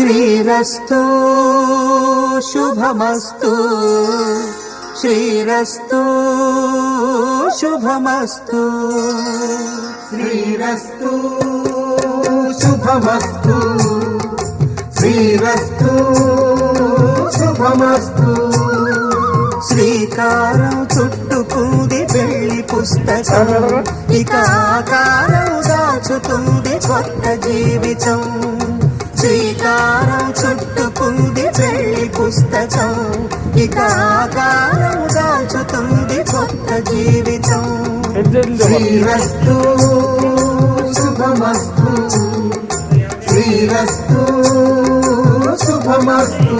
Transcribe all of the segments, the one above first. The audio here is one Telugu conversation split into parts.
శ్రీరస్తు శుభమస్తు శ్రీరస్తు శుభమస్తు శ్రీరస్తు శుభమస్తు శ్రీరస్తు శుభమస్తు శ్రీకారం చుట్టుకుంది పెళ్లి పుస్తకం ఇక ఆకారం దాచుతుంది కొత్త జీవితం శ్రీకారం చుట్టుకుంది పెళ్లి పుస్తకం ఇక ఆకారం దాచుతుంది కొత్త జీవితం శ్రీరస్తు శుభమస్తు శ్రీరస్తు శుభమస్తు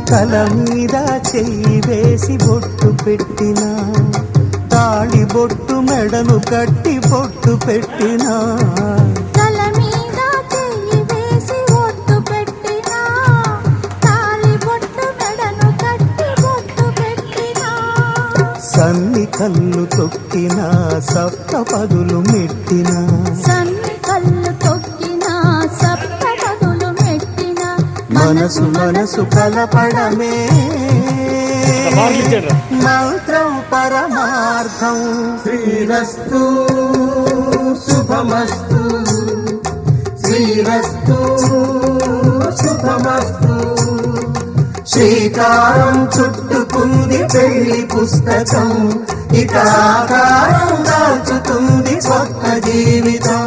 తల మీద చెయ్యి వేసి బొట్టు పెట్టినా తాళి బొట్టు మెడను కట్టి బొట్టు పెట్టినా తల మీద చెయ్యి వేసి బొట్టు పెట్టినా తాళి బొట్టు మెడను కట్టి బొట్టు పెట్టినా సన్ని కళ్ళు తొక్కినా సప్త పదులు మెట్టినా సన్ని కళ్ళు తొక్కినా సప్త పదులు మెట్టినా మనసు మనసు కలపడమే మంత్రం పరమార్థం శ్రీరస్తు శుభమస్తు శ్రీరస్తు శుభమస్తు శ్రీకారం చుట్టుకుంది పెళ్లి పుస్తకం ఇక ఆకారం దాచుతుంది కొత్త జీవితం